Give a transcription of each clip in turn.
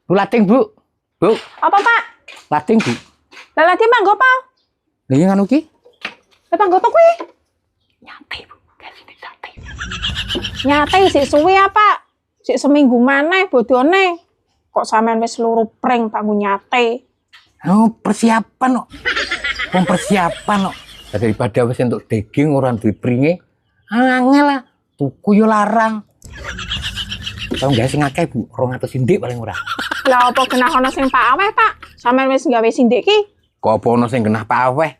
Bu lating, Bu. Bu, Apa, Pak? lating, Bu. Lah lagi manggo apa? Lha iki ngono ki? Lah manggo apa kuwi? Nyate, Bu. Kasih nyate. Nyate sik suwe apa? Sik seminggu maneh bodone. Kok sampean wis loro pring Pak nyate. Oh, persiapan kok. Wong persiapan kok. Daripada wis entuk daging ora duwe pringe. Angel lah. Tuku yo larang. Tau gak sing akeh, Bu? 200 sindik paling ora. Lah apa genah ana sing Pak aweh, Pak? Sampean wis gawe sindik ki? Kok apa ono sing genah Pak aweh?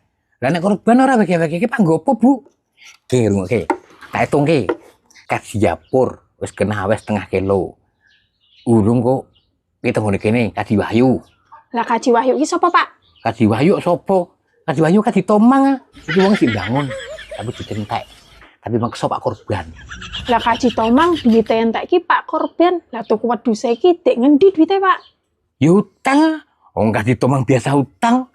Lah nek korban ora bagi-bagi iki Pak nggo apa, Bu? Ki, rungokke. Tak hitungke. Kaji Yapur wis genah wis setengah kilo. Urung kok kita ngene kene Kaji Wahyu. Lah Kaji Wahyu ki sapa, Pak? Kaji Wahyu sapa? Kaji Wahyu Kaji Tomang. Iki wong sing bangun tapi dicentek. Tapi maksa Pak korban. Lah Kaji Tomang duwite entek ki Pak korban. Lah tuku wedhuse iki dek ngendi duwite, Pak? Ya utang. Wong Kaji Tomang biasa utang.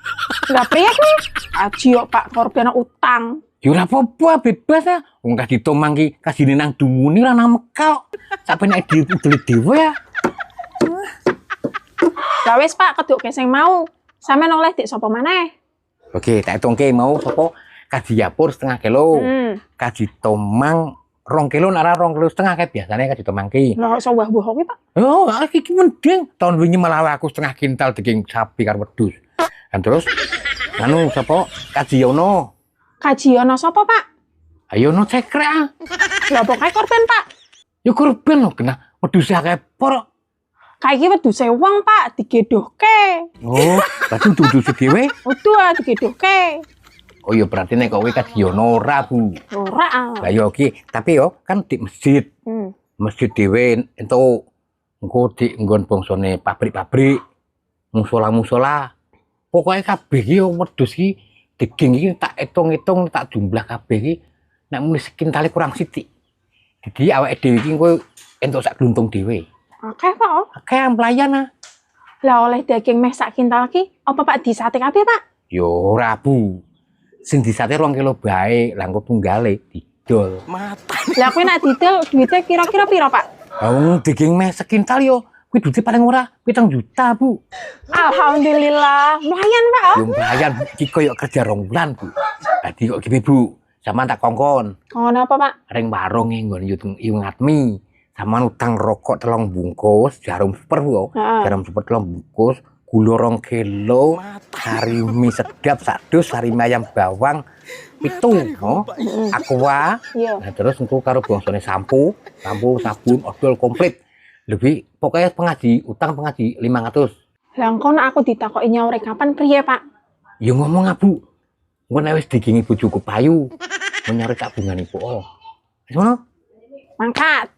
Lah priye kuwi? Kaji yo Pak korban utang. Ya ora apa-apa, bebas ya. Wong Kaji Tomang ki kajine nang dumuni ora nang Mekah. Sampe nek diudeli dhewe ya. Lah wis Pak keduke sing mau. Sampeyan oleh dik sapa maneh? Oke, tak hitungke mau sapa? Kaji Yapur setengah kilo. Kaji Tomang 2 kilo nek ora 2 kilo setengah kae biasane Kaji Tomang ki. Lah kok sawah-wah kuwi, Pak? Oh, iki mending tahun wingi malah aku setengah kintal daging sapi karo wedhus. Dan terus anu sapa? Kaji Yono. Kaji ana sapa, Pak? Ayo no cekrek ah. Lah pokoke korban, Pak. Ya korban lho kena wedhus akeh por. Kae iki wedhuse wong, Pak, digedohke. Oh, berarti wedhus dhewe. Udu digedohke. Oh ya berarti nek kowe Kaji Yono ora, Bu. Ora. Lah yo iki, tapi yo kan di masjid. Masjid dhewe entuk engko di nggon bangsane pabrik-pabrik, musola-musola. Pokoke kabeh iki wedhus iki daging iki tak hitung-hitung tak jumlah kabeh iki nek muni sekintale kurang sithik. Jadi awake dhewe iki kowe entuk sak gluntung dhewe. Akeh, Pak. Akeh pelayan ah. Lah oleh daging meh sak kintal ki, apa Pak disate kabeh, Pak? Yo ora, Bu. Sing disate 2 kilo bae, lah engko tunggale didol. Lah kuwi nek didol duwite kira-kira pira, Pak? Wong daging meh sekintal yo kuwi duwite paling ora 7 juta, Bu. Alhamdulillah, lumayan, Pak. Yo mbayan iki koyo kerja 2 bulan, Bu. Dadi kok gini, Bu. Sampeyan tak kongkon. Kongkon apa, Pak? Ring warung nggon yung ngatmi. Sampeyan utang rokok 3 bungkus, jarum super, Bu. Jarum super 3 bungkus, gula 2 kilo, sari mie sedap sak dus, sari mie ayam bawang 7, no? Aqua. Nah, terus engko karo bangsane sampo, sabun, odol komplit. Lebih pokoknya utang pengaji 500. Lah engko nek aku ditakoki nyaure kapan priye, Pak? Ya ngomong Bu. Engko nek wis digingi bojoku payu, menyare tak bungane po. Wis ngono? Mangkat.